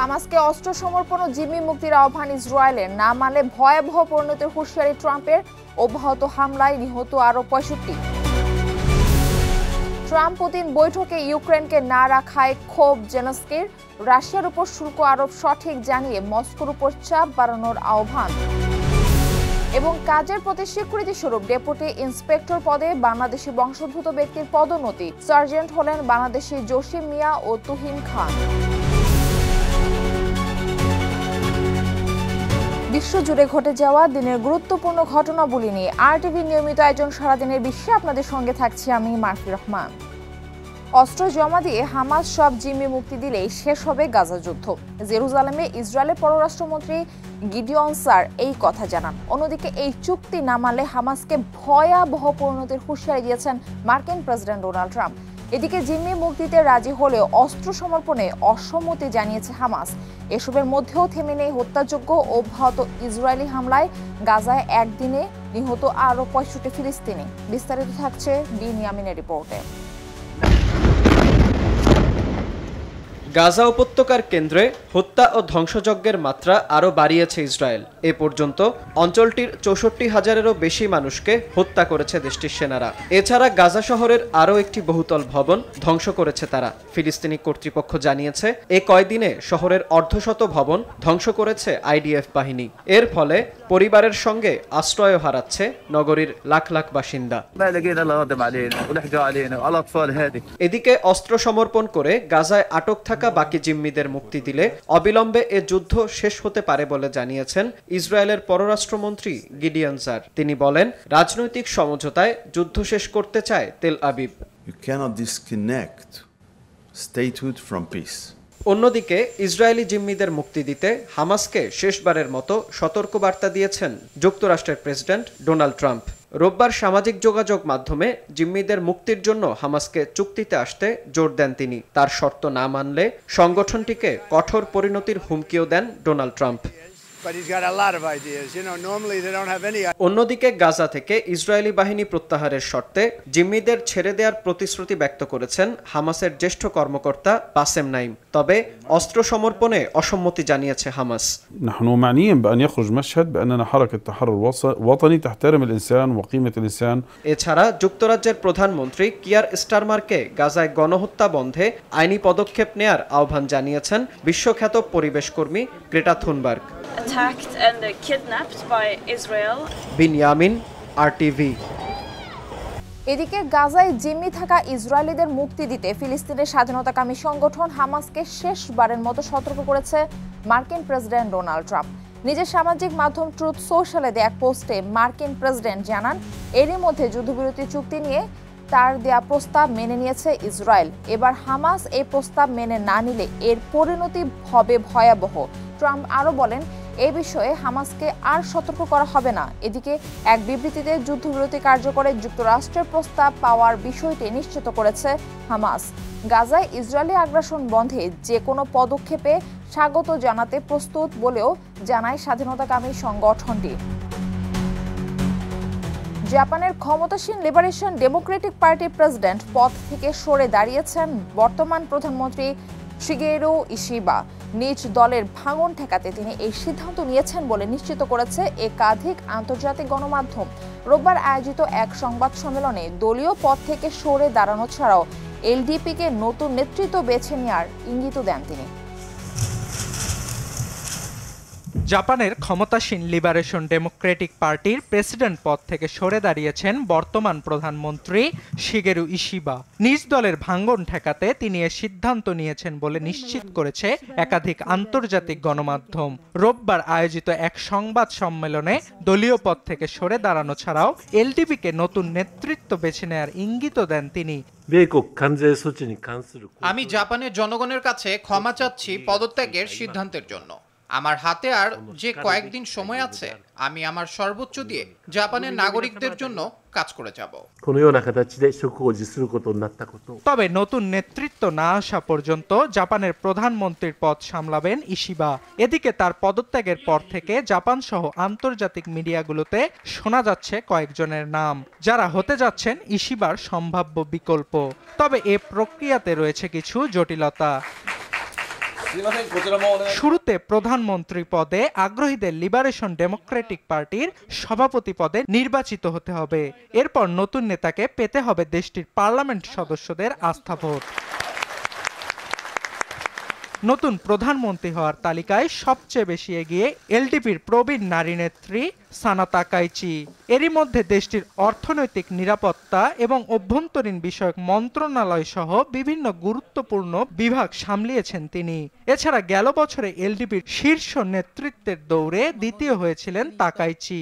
হামাসকে অস্ত্র সমর্পণ ও জিম্মি মুক্তির আহ্বান ইসরায়েলের, না মানলে ভয়াবহ পরিণতির হুঁশিয়ারি ট্রাম্পের। অব্যাহত হামলায় নিহত আরো 65। ট্রাম্প পুতিন বৈঠকে ইউক্রেনকে না রাখায় ক্ষোভ জেলেনস্কির। রাশিয়ার উপর শুল্ক আরোপ সঠিক জানিয়ে মস্কোর উপর চাপ বাড়ানোর আহ্বান। এবং কাজের প্রতি স্বীকৃতি স্বরূপ ডেপুটি ইন্সপেক্টর পদে বাংলাদেশি বংশোদ্ভূত ব্যক্তির পদোন্নতি। সার্জেন্ট হলেন বাংলাদেশি জসিম মিয়া ও তুহিন খান। বিশ্বজুড়ে ঘটে যাওয়া দিনের গুরুত্বপূর্ণ ঘটনাবলী নিয়ে আরটিভির নিয়মিত আয়োজন সারাদিনের বিশ্বে আপনাদের সঙ্গে থাকছি আমি মারফি রহমান। অস্ত্র জমা দিয়ে হামাস সব জিম্মি মুক্তি দিলেই শেষ হবে গাজা যুদ্ধ। জেরুজালেমে ইসরায়েলের পররাষ্ট্রমন্ত্রী গিডিয়ন স্যার এই কথা জানান। অন্যদিকে এই চুক্তি না মানলে হামাসকে ভয়াবহ পরিণতির হুঁশিয়ারি দিয়েছেন মার্কিন প্রেসিডেন্ট ডোনাল্ড ট্রাম্প। এদিকে জিম্মি মুক্তিতে রাজি হলেও অস্ত্র সমর্পণে অসম্মতি জানিয়েছে হামাস। এসবের মধ্যেও থেমে নেই হত্যাযোগ্য অব্যাহত ইসরায়েলি হামলায় গাজায় একদিনে নিহত আরও 65 ফিলিস্তিনি। বিস্তারিত থাকছে বিনিয়ামিনের রিপোর্টে। গাজা উপত্যকার কেন্দ্রে হত্যা ও ধ্বংসযজ্ঞের মাত্রা আরও বাড়িয়েছে ইসরায়েল। এ পর্যন্ত অঞ্চলটির 64,000-এরও বেশি মানুষকে হত্যা করেছে দেশটির সেনারা। এছাড়া গাজা শহরের আরও একটি বহুতল ভবন ধ্বংস করেছে তারা। ফিলিস্তিনি কর্তৃপক্ষ জানিয়েছে এ কয়দিনে শহরের অর্ধশত ভবন ধ্বংস করেছে আইডিএফ বাহিনী। এর ফলে পরিবারের সঙ্গে আশ্রয় হারাচ্ছে নগরীর লাখ লাখ বাসিন্দা। এদিকে অস্ত্র সমর্পণ করে গাজায় আটক থাকা বাকি জিম্মিদের মুক্তি দিলে অবিলম্বে এ যুদ্ধ শেষ হতে পারে বলে জানিয়েছেন ইসরায়েলের পররাষ্ট্রমন্ত্রী গিডিয়ন স্যার। তিনি বলেন, রাজনৈতিক সমঝোতায় যুদ্ধ শেষ করতে চায় Tel Aviv. You cannot disconnect statehood from peace. অন্যদিকে ইসরায়েলি জিম্মিদের মুক্তি দিতে হামাসকে শেষবারের মতো সতর্কবার্তা দিয়েছেন যুক্তরাষ্ট্রের প্রেসিডেন্ট ডোনাল্ড ট্রাম্প। রোববার সামাজিক যোগাযোগ মাধ্যমে জিম্মিদের মুক্তির জন্য হামাসকে চুক্তিতে আসতে জোর দেন তিনি। তার শর্ত না মানলে সংগঠনটিকে কঠোর পরিণতির হুমকিও দেন ডোনাল্ড ট্রাম্প। অন্যদিকে গাজা থেকে ইসরায়েলি বাহিনী প্রত্যাহারের শর্তে জিম্মিদের ছেড়ে দেওয়ার প্রতিশ্রুতি ব্যক্ত করেছেন হামাসের জ্যেষ্ঠ কর্মকর্তা বাসেম নাইম। তবে অস্ত্র সমর্পণে অসম্মতি জানিয়েছে হামাস। نحن معنيين بأن يخرج مشهد بأننا حركة تحرر وطني تحترم الإنسان وقيمة الإنسان। এছাড়া যুক্তরাজ্যের প্রধানমন্ত্রী কিয়ার স্টারমারকে গাজায় গণহত্যা বন্ধে আইনি পদক্ষেপ নেয়ার আহ্বান জানিয়েছেন বিশ্বখ্যাত পরিবেশ কর্মী Greta Thunberg. Attacked and kidnapped by Israel. Binyamin, RTV. এদিকে গাজায় জিম্মি থাকা ইসরায়েলিদের মুক্তি দিতে ফিলিস্তিনের স্বাধীনতাকামী সংগঠন হামাসকে শেষবারের মতো সতর্ক করেছে মার্কিন প্রেসিডেন্ট ডোনাল্ড ট্রাম্প। নিজের সামাজিক মাধ্যম ট্রুথ সোশ্যালে দেয়া এক পোস্টে মার্কিন প্রেসিডেন্ট জানান, এরই মধ্যে যুদ্ধবিরতি চুক্তি নিয়ে তার দেয়া প্রস্তাব মেনে নিয়েছে ইসরায়েল। এবার হামাস এই প্রস্তাব মেনে না নিলে এর পরিণতি হবে ভয়াবহ। ট্রাম্প আরও বলেন, এই বিষয়ে হামাসকে আর সতর্ক করা হবে না। এদিকে এক বিবৃতিতে যুদ্ধবিরতি কার্যকরে যুক্তরাষ্ট্রের প্রস্তাব পাওয়ার বিষয়টি নিশ্চিত করেছে হামাস। গাজায় ইসরায়েলি আগ্রাসন বন্ধে যে কোনো পদক্ষেপে স্বাগত জানাতে প্রস্তুত বলেও জানায় স্বাধীনতাকামী সংগঠনটি। জাপানের ক্ষমতাসীন লিবারেশন ডেমোক্রেটিক পার্টির প্রেসিডেন্ট পদ থেকে সরে দাঁড়িয়েছেন বর্তমান প্রধানমন্ত্রী শিগেরু ইশিবা। নিজ দলের ভাঙন ঠেকাতে তিনি এই সিদ্ধান্ত নিয়েছেন বলে নিশ্চিত করেছে একাধিক আন্তর্জাতিক গণমাধ্যম। রোববার আয়োজিত এক সংবাদ সম্মেলনে দলীয় পদ থেকে সরে দাঁড়ানো ছাড়াও এলডিপিকে নতুন নেতৃত্ব বেছে নেওয়ার ইঙ্গিত দেন তিনি। জাপানের ক্ষমতাসীন লিবারেশন ডেমোক্রেটিক পার্টির প্রেসিডেন্ট পদ থেকে সরে দাঁড়িয়েছেন বর্তমান প্রধানমন্ত্রী শিগেরু ইশিবা। নিজ দলের ভাঙ্গন ঠেকাতে তিনি এ সিদ্ধান্ত নিয়েছেন বলে নিশ্চিত করেছে একাধিক আন্তর্জাতিক গণমাধ্যম। রোববার আয়োজিত এক সংবাদ সম্মেলনে দলীয় পদ থেকে সরে দাঁড়ানো ছাড়াও এলডিপিকে নতুন নেতৃত্ব বেছে নেওয়ার ইঙ্গিত দেন তিনি। আমি জাপানের জনগণের কাছে ক্ষমা চাচ্ছি পদত্যাগের সিদ্ধান্তের জন্য। আমার হাতে আর যে কয়েকদিন সময় আছে, আমি আমার সর্বোচ্চ দিয়ে জাপানের নাগরিকদের জন্য কাজ করে যাব। তবে নতুন নেতৃত্ব না আসা পর্যন্ত জাপানের প্রধানমন্ত্রীর পদ সামলাবেন ইশিবা। এদিকে তার পদত্যাগের পর থেকে জাপান সহ আন্তর্জাতিক মিডিয়াগুলোতে শোনা যাচ্ছে কয়েকজনের নাম, যারা হতে যাচ্ছেন ইশিবার সম্ভাব্য বিকল্প। তবে এ প্রক্রিয়াতে রয়েছে কিছু জটিলতা। শুরুতে প্রধানমন্ত্রী পদে আগ্রহীদের লিবারেশন ডেমোক্রেটিক পার্টির সভাপতি পদে নির্বাচিত হতে হবে। এরপর নতুন নেতাকে পেতে হবে দেশটির পার্লামেন্ট সদস্যদের আস্থা ভোট। নতুন প্রধানমন্ত্রী হওয়ার তালিকায় সবচেয়ে বেশি এগিয়ে এলডিপির প্রবীণ নারী নেত্রী সানা তাকাইচি। এরই মধ্যে দেশটির অর্থনৈতিক নিরাপত্তা এবং অভ্যন্তরীণ বিষয়ক মন্ত্রণালয় সহ বিভিন্ন গুরুত্বপূর্ণ বিভাগ সামলিয়েছেন তিনি। এছাড়া গেল বছরে এলডিপির শীর্ষ নেতৃত্বের দৌড়ে দ্বিতীয় হয়েছিলেন তাকাইচি।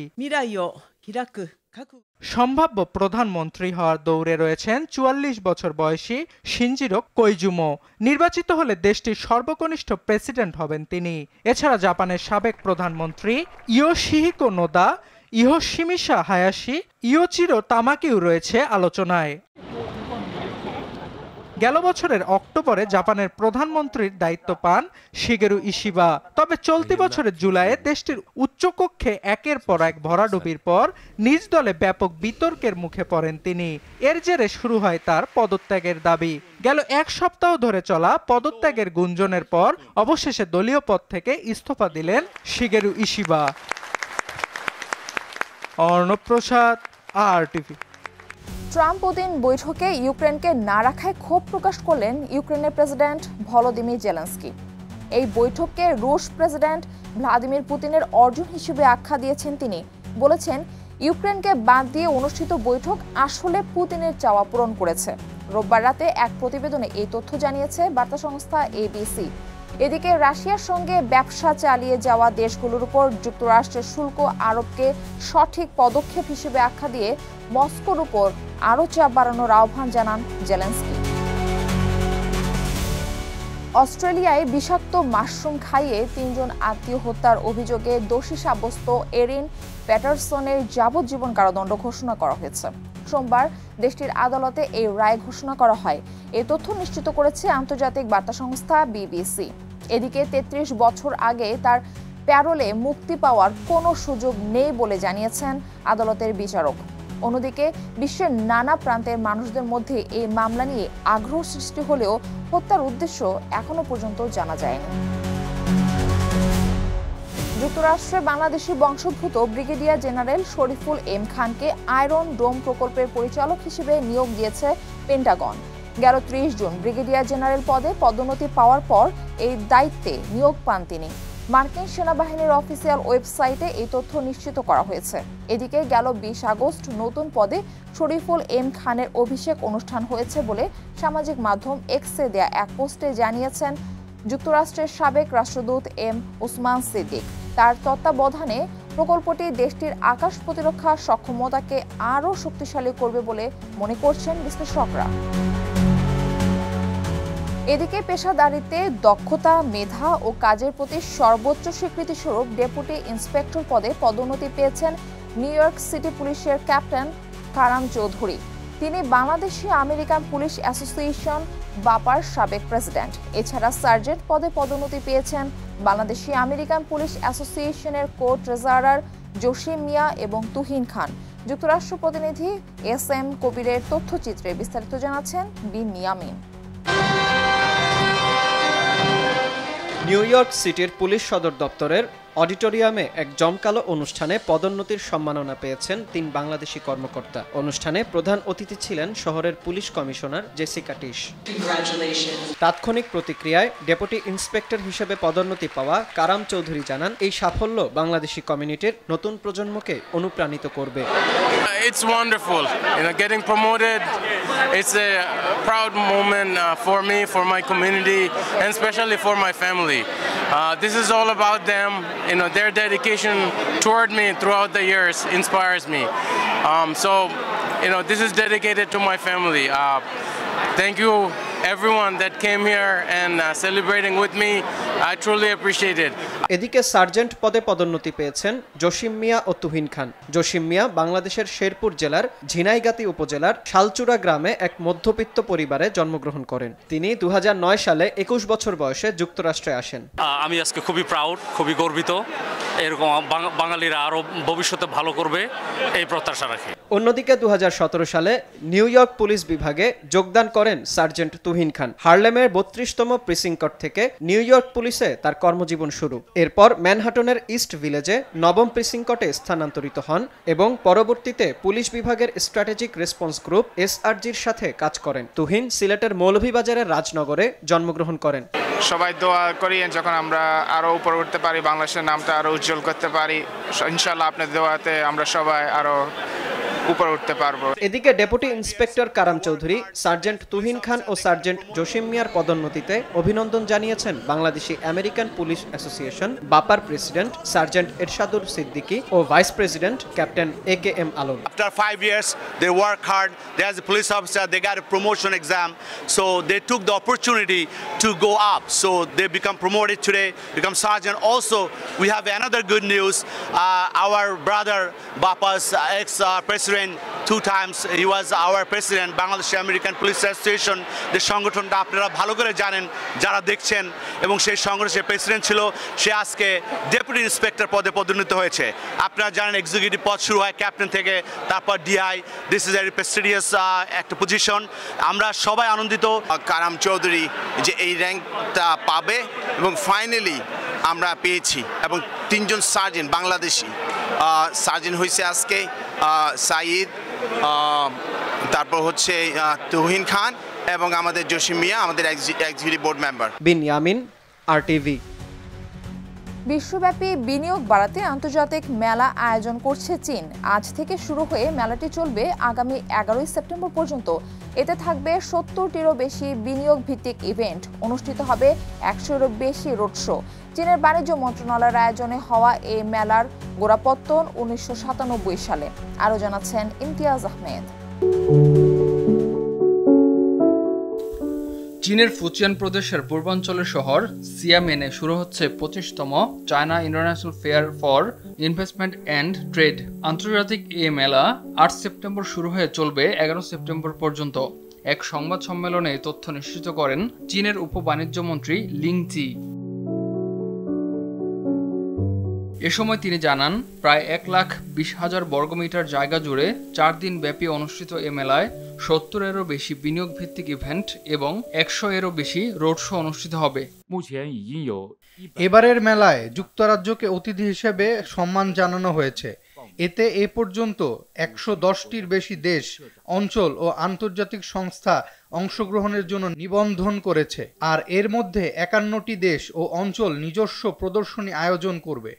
সম্ভাব্য প্রধানমন্ত্রী হওয়ার দৌড়ে রয়েছেন ৪৪ বছর বয়সী শিনজিরো কোইজুমো। নির্বাচিত হলে দেশটির সর্বকনিষ্ঠ প্রেসিডেন্ট হবেন তিনি। এছাড়া জাপানের সাবেক প্রধানমন্ত্রী ইয়োশিহিকো নোদা, ইয়োশিমিসা হায়াশি, ইয়োচিরো তামাকিও রয়েছে আলোচনায়। গেল বছরের অক্টোবরে জাপানের প্রধানমন্ত্রীর দায়িত্ব পান শিগেরু ইশিবা। তবে চলতি বছরের জুলাইয়ে দেশটির উচ্চকক্ষে একের পর এক ভরাডুবির পর নিজ দলে ব্যাপক বিতর্কের মুখে পড়েন তিনি। এর জেরে শুরু হয় তার পদত্যাগের দাবি। গেল এক সপ্তাহ ধরে চলা পদত্যাগের গুঞ্জনের পর অবশেষে দলীয় পদ থেকে ইস্তফা দিলেন শিগেরু ইশিবা। অর্ণব প্রসাদ, RTV। ট্রাম্প পুতিন বৈঠকে ইউক্রেনকে না রাখায় ক্ষোভ প্রকাশ করলেন ইউক্রেনের প্রেসিডেন্ট ভলোদিমির জেলেনস্কি। এই বৈঠককে রুশ প্রেসিডেন্ট ভ্লাদিমির পুতিনের অর্জন হিসেবে আখ্যা দিয়েছেন তিনি। বলেছেন, ইউক্রেনকে বাদ দিয়ে অনুষ্ঠিত বৈঠক আসলে পুতিনের চাওয়া পূরণ করেছে। রোববার রাতে এক প্রতিবেদনে এই তথ্য জানিয়েছে বার্তা সংস্থা ABC। এদিকে রাশিয়ার সঙ্গে ব্যবসা চালিয়ে যাওয়া দেশগুলোর উপর যুক্তরাষ্ট্রের শুল্ক আরোপকে সঠিক পদক্ষেপ হিসেবে আখ্যা দিয়ে মস্কোর উপর আরও চাপ বাড়ানোর আহ্বান জানান জেলেনস্কি। অস্ট্রেলিয়ায় বিষাক্ত মাশরুম খাইয়ে ৩ জন আত্মীয় হত্যার অভিযোগে দোষী সাব্যস্ত এরিন প্যাটারসনের যাবজ্জীবন কারাদণ্ড ঘোষণা করা হয়েছে। সোমবার দেশটির আদালতে এই রায় ঘোষণা করা হয়। এই তথ্য নিশ্চিত করেছে আন্তর্জাতিক বার্তা সংস্থা BBC। এদিকে ৩৩ বছর আগে তার প্যারোলে মুক্তি পাওয়ার কোনো সুযোগ নেই বলে জানিয়েছেন আদালতের বিচারক। অন্যদিকে বিশ্বের নানা প্রান্তের মানুষদের মধ্যে এই মামলা নিয়ে আগ্রহ সৃষ্টি হলেও হত্যার উদ্দেশ্য এখনো পর্যন্ত জানা যায়নি। যুক্তরাষ্ট্রে বাংলাদেশি বংশোদ্ভূত ব্রিগেডিয়ার জেনারেল শরীফুল এম খানকে আয়রন ডোম প্রকল্পের পরিচালক হিসেবে নিয়োগ দিয়েছে পেন্টাগন। গেল ৩০ জুন ব্রিগেডিয়ার জেনারেল পদে পদোন্নতি পাওয়ার পর এই দায়িত্বে নিয়োগ পান তিনি। মার্কিন সেনাবাহিনীর অফিসিয়াল ওয়েবসাইটে এই তথ্য নিশ্চিত করা হয়েছে। এদিকে গেল ২০ আগস্ট নতুন পদে শরীফুল এম খানের অভিষেক অনুষ্ঠান হয়েছে বলে সামাজিক মাধ্যম এক্সে দেয়া এক পোস্টে জানিয়েছেন যুক্তরাষ্ট্রের সাবেক রাষ্ট্রদূত এম ওসমান সিদ্দিক। তার তত্ত্বাবধানে প্রকল্পটি দেশটির আকাশ প্রতিরক্ষা সক্ষমতাকে আরও শক্তিশালী করবে বলে মনে করছেন বিশ্লেষকরা। এদিকে পেশাদারিত্বে দক্ষতা, মেধা ও কাজের প্রতি সর্বোচ্চ স্বীকৃতিস্বরূপ ডেপুটি ইন্সপেক্টর পদে পদোন্নতি পেয়েছেন নিউ ইয়র্ক সিটি পুলিশের ক্যাপ্টেন কারাম চৌধুরী। তিনি বাংলাদেশি আমেরিকান পুলিশ অ্যাসোসিয়েশন বাপার সাবেক প্রেসিডেন্ট। এছাড়া সার্জেন্ট পদে পদোন্নতি পেয়েছেন বাংলাদেশি আমেরিকান পুলিশ অ্যাসোসিয়েশনের কো ট্রেজারার জসিম মিয়া এবং তুহিন খান। যুক্তরাষ্ট্র প্রতিনিধি SM কবিরের তথ্যচিত্রে বিস্তারিত জানাচ্ছেন বিন মিয়ামিন। নিউ ইয়র্ক সিটির পুলিশ সদর দপ্তরের অডিটোরিয়ামে এক জমকালো অনুষ্ঠানে পদোন্নতির সম্মাননা পেয়েছেন ৩ বাংলাদেশি কর্মকর্তা। অনুষ্ঠানে প্রধান অতিথি ছিলেন শহরের পুলিশ কমিশনার জেসিকা টিশ। তাৎক্ষণিক প্রতিক্রিয়ায় ডেপুটি ইন্সপেক্টর হিসেবে পদোন্নতি পাওয়া কারাম চৌধুরী জানান, এই সাফল্য বাংলাদেশি কমিউনিটির নতুন প্রজন্মকে অনুপ্রাণিত করবে। It's wonderful, getting promoted. It's a proud moment for me, for my community, and especially for my family. This is all about them. Their dedication toward me throughout the years inspires me. So this is dedicated to my family. Thank you everyone that came here and celebrating with me. I truly appreciate it. এদিকে sergeant পদে পদোন্নতি পেয়েছেন জসিম মিয়া ও তুহিন খান। জসিম মিয়া বাংলাদেশের শেরপুর জেলার ঝিনাইগাতি উপজেলার শালচূড়া গ্রামে এক মধ্যবিত্ত পরিবারে জন্মগ্রহণ করেন। তিনি 2009 সালে 21 বছর বয়সে যুক্তরাষ্ট্রে আসেন। আমি আজকে খুবই প্রাউড, খুবই গর্বিত এরকম বাঙালিরা আরও ভবিষ্যতে ভালো করবে এই প্রত্যাশা রাখি। অন্যদিকে 2017 সালে নিউ ইয়র্ক পুলিশ বিভাগে যোগদান করেন সার্জেন্ট তুহিন খান। হার্লেমের 32তম প্রিসিংকট থেকে নিউ ইয়র্ক পুলিশে তার কর্মজীবন শুরু। এরপর ম্যানহাটনের ইস্ট ভিলেজে 9ম প্রিসিংকটে স্থানান্তরিত হন এবং পরবর্তীতে পুলিশ বিভাগের স্ট্র্যাটেজিক রেসপন্স গ্রুপ SRG'র সাথে কাজ করেন। তুহিন সিলেটের মৌলভীবাজারের রাজনগরে জন্মগ্রহণ করেন। সবাই দোয়া করি যখন আমরা আরো উপরে উঠতে পারি, বাংলাদেশের নামটা আরো উজ্জ্বল করতে পারি। ইনশাআল্লাহ আপনাদের দোয়াতে আমরা সবাই আরো উপরে উঠতে পারবো। এদিকে deputy inspector Karam Chowdhury, sergeant Tuhin Khan ও সার্জেন্ট জসিম মিয়ার পদোন্নতিতে অভিনন্দন জানিয়েছেন বাংলাদেশি আমেরিকান পুলিশ অ্যাসোসিয়েশন বাপার প্রেসিডেন্ট সার্জেন্ট এরশাদুর সিদ্দিকী ও vice president captain AKM Alam. After 5 years, they work hard. They as a police officer, they got a promotion exam, so they took the opportunity to go up. So they become promoted today, become sergeant. Also, we have another good news. Our brother Bapa's ex-president, 2 times he was our president, Bangladesh American Police Association. The সংগঠনটা আপনারা ভালো করে জানেন যারা দেখছেন, এবং সেই সংগঠনের president ছিল, সে আজকে ডেপুটি ইন্সপেক্টর পদে পদোন্নীত হয়েছে। আপনারা জানেন এক্সিকিউটিভ পদ শুরু হয় ক্যাপ্টেন থেকে, তারপর DI। This is very prestigious একটা পজিশন। আমরা সবাই আনন্দিত কারাম চৌধুরী যে এই র্যাঙ্কটা পাবে, এবং ফাইনালি আমরা পেয়েছি। এবং 3 জন সার্জেন্ট বাংলাদেশি সার্জেন্ট হয়েছে আজকে, সাইদ, তারপর হচ্ছে তুহিন খান এবং আমাদের জসিম মিয়া, আমাদের এক্সিকিউটিভ বোর্ড মেম্বার। বিনয়ামিন, RTV। বিশ্বব্যাপী বিনিয়োগ বাড়াতে আন্তর্জাতিক মেলা আয়োজন করছে চীন। আজ থেকে শুরু হয়ে মেলাটি চলবে আগামী 11 সেপ্টেম্বর পর্যন্ত। এতে থাকবে 70টিরও বেশি বিনিয়োগ ভিত্তিক ইভেন্ট, অনুষ্ঠিত হবে 100-এরও বেশি রোড শো। চীনের বাণিজ্য মন্ত্রণালয়ের আয়োজনে হওয়া এই মেলার গোড়াপত্তন 1997 সালে। আরও জানাচ্ছেন ইমতিয়াজ আহমেদ। চীনের ফুজিয়ান প্রদেশের পূর্বাঞ্চলের শহর সিয়ামেনে শুরু হচ্ছে 25তম China international fair for investment and trade. আন্তর্জাতিক এই মেলা 8 সেপ্টেম্বর শুরু হয়ে চলবে 11 সেপ্টেম্বর পর্যন্ত। এক সংবাদ সম্মেলনে তথ্য নিশ্চিত করেন চীনের উপ বাণিজ্য মন্ত্রী লিং জি। এ সময় তিনি জানান, প্রায় 1,20,000 বর্গমিটার জায়গা জুড়ে 4 দিন ব্যাপী অনুষ্ঠিত এ মেলায় 70-এরও বেশি বিনিয়োগ ভিত্তিক ইভেন্ট এবং 100-এরও বেশি রোড শো অনুষ্ঠিত হবে। এবারের মেলায় যুক্তরাজ্যকে অতিথি হিসেবে সম্মান জানানো হয়েছে। এতে এ পর্যন্ত 110টির বেশি দেশ, অঞ্চল ও আন্তর্জাতিক সংস্থা অংশগ্রহণের জন্য নিবন্ধন করেছে, আর এর মধ্যে 51টি দেশ ও অঞ্চল নিজস্ব প্রদর্শনী আয়োজন করবে।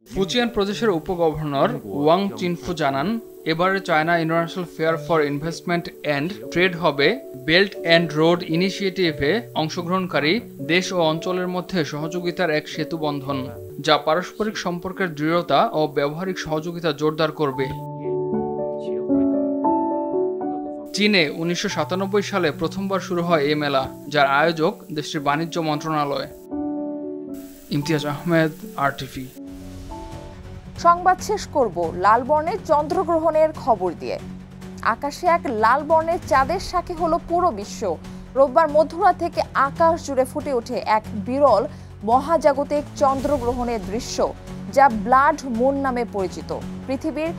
ফুজিয়ান প্রদেশের উপগভর্নর ওয়াং চিনফু জানান, এবারে China international fair for investment and trade হবে বেল্ট অ্যান্ড রোড ইনিশিয়েটিভে অংশগ্রহণকারী দেশ ও অঞ্চলের মধ্যে সহযোগিতার এক সেতু বন্ধন, যা পারস্পরিক সম্পর্কের দৃঢ়তা ও ব্যবহারিক সহযোগিতা জোরদার করবে। চীনে 1997 সালে প্রথমবার শুরু হয় এই মেলা, যার আয়োজক দেশটির বাণিজ্য মন্ত্রণালয়। ইমতিয়াজ আহমেদ, RTV। সংবাদ শেষ করব লাল বর্ণের চন্দ্রগ্রহণের খবর দিয়ে। আকাশে এক লাল বর্ণের চাঁদের সাক্ষী হলো পুরো বিশ্ব। রোববার মধ্যরাত থেকে আকাশ জুড়ে ফুটে ওঠে এক বিরল মহাজাগতিক চন্দ্রগ্রহণের দৃশ্য, যা ব্লাড মুন নামে পরিচিত। পৃথিবীর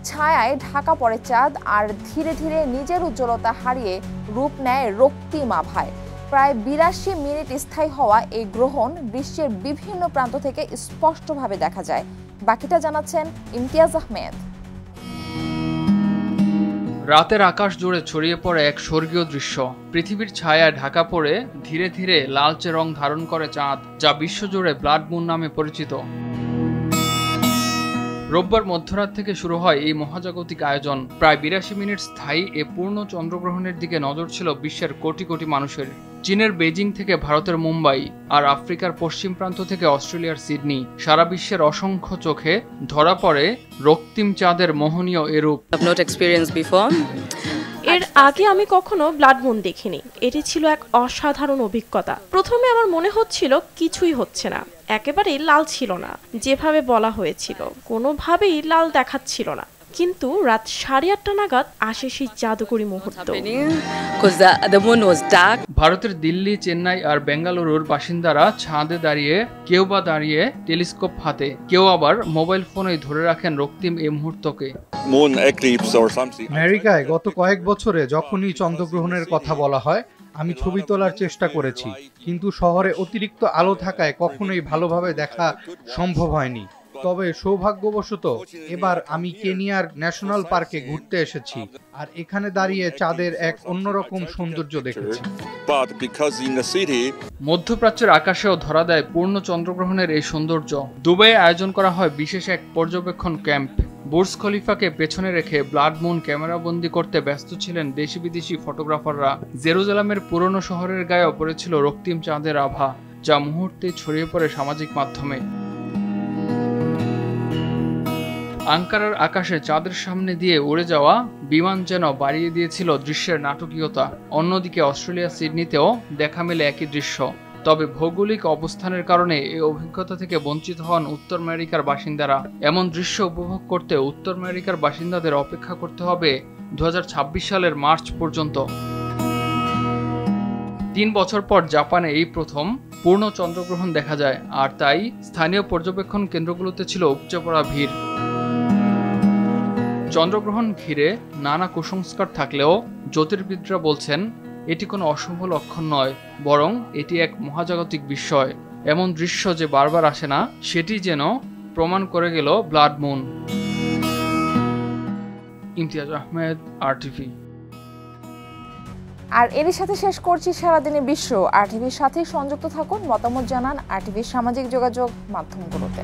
ছায়ায় ঢাকা পড়ে চাঁদ, আর ধীরে ধীরে নিজের উজ্জ্বলতা হারিয়ে রূপ নেয় রক্তিম আভায়। প্রায় 82 মিনিট স্থায়ী হওয়া এই গ্রহণ বিশ্বের বিভিন্ন প্রান্ত থেকে স্পষ্টভাবে দেখা যায়। বাকিটা জানাচ্ছেন ইমতিয়াজ আহমেদ। রাতের আকাশ জুড়ে ছড়িয়ে পড়ে এক স্বর্গীয় দৃশ্য। পৃথিবীর ছায়ায় ঢাকা পড়ে ধীরে ধীরে লালচে রং ধারণ করে চাঁদ, যা বিশ্বজুড়ে ব্লাড মুন নামে পরিচিত। রোববার মধ্যরাত থেকে শুরু হয় এই মহাজাগতিক আয়োজন। প্রায় 82 মিনিট স্থায়ী এ পূর্ণ চন্দ্রগ্রহণের দিকে নজর ছিল বিশ্বের কোটি কোটি মানুষের। চীনের বেজিং থেকে ভারতের মুম্বাই, আর আফ্রিকার পশ্চিম প্রান্ত থেকে অস্ট্রেলিয়ার সিডনি, সারা বিশ্বের অসংখ্য চোখে ধরা পড়ে রক্তিম চাঁদের মোহনীয় এরূপ। এর আগে আমি কখনো ব্লাড মুন দেখিনি। এটি ছিল এক অসাধারণ অভিজ্ঞতা। প্রথমে আমার মনে হচ্ছিল কিছুই হচ্ছে না, একেবারেই লাল ছিল না যেভাবে বলা হয়েছিল, কোনোভাবেই লাল দেখাচ্ছিল না। কিন্তু রাত 8:30 নাগাদ আসে সেই জাদুকরী মুহূর্ত। ভারতের দিল্লি, চেন্নাই আর বেঙ্গালুরুর বাসিন্দারা ছাদে দাঁড়িয়ে, কেউ বা দাঁড়িয়ে টেলিস্কোপ হাতে, কেউ আবার মোবাইল ফোনে ধরে রাখেন রক্তিম এই মুহূর্তকে। আমেরিকায় গত কয়েক বছরে যখনই চন্দ্রগ্রহণের কথা বলা হয়, আমি ছবি তোলার চেষ্টা করেছি, কিন্তু শহরে অতিরিক্ত আলো থাকায় কখনোই ভালোভাবে দেখা সম্ভব হয়নি। তবে সৌভাগ্যবশত এবার আমি কেনিয়ার ন্যাশনাল পার্কে ঘুরতে এসেছি, আর এখানে দাঁড়িয়ে চাঁদের এক অন্যরকম সৌন্দর্য দেখেছি। মধ্যপ্রাচ্যের আকাশেও ধরা দেয় পূর্ণ চন্দ্রগ্রহণের এই সৌন্দর্য। দুবাইয়ে আয়োজন করা হয় বিশেষ এক পর্যবেক্ষণ ক্যাম্প। বুর্জ খলিফাকে পেছনে রেখে ব্লাড মুন ক্যামেরাবন্দি করতে ব্যস্ত ছিলেন দেশি বিদেশি ফটোগ্রাফাররা। জেরুজালেমের পুরনো শহরের গায়েও পড়েছিল রক্তিম চাঁদের আভা, যা মুহূর্তে ছড়িয়ে পড়ে সামাজিক মাধ্যমে। আঙ্কারার আকাশে চাঁদের সামনে দিয়ে উড়ে যাওয়া বিমান যেন বাড়িয়ে দিয়েছিল দৃশ্যের নাটকীয়তা। অন্যদিকে অস্ট্রেলিয়া সিডনিতেও দেখা মেলে একই দৃশ্য। তবে ভৌগোলিক অবস্থানের কারণে এই অভিজ্ঞতা থেকে বঞ্চিত হন উত্তর আমেরিকার বাসিন্দারা। এমন দৃশ্য উপভোগ করতে উত্তর আমেরিকার বাসিন্দাদের অপেক্ষা করতে হবে 2026 সালের মার্চ পর্যন্ত। 3 বছর পর জাপানে এই প্রথম পূর্ণ চন্দ্রগ্রহণ দেখা যায়, আর তাই স্থানীয় পর্যবেক্ষণ কেন্দ্রগুলোতে ছিল উপচে পড়া ভিড়। চন্দ্রগ্রহণ ঘিরে নানা কুসংস্কার থাকলেও জ্যোতির্বিদরা বলছেন এটি কোনো অশুভ লক্ষণ নয়, বরং এটি এক মহাজাগতিক বিস্ময়। এমন দৃশ্য যে বারবার আসে না, সেটি যেন প্রমাণ করে গেল blood moon. Imtiaz Ahmed, RTV। আর এরই সাথে শেষ করছি সারাদিনে বিশ্ব। RTVর সাথে সংযুক্ত থাকুন, মতামত জানান RTVর সামাজিক যোগাযোগ মাধ্যমগুলোতে।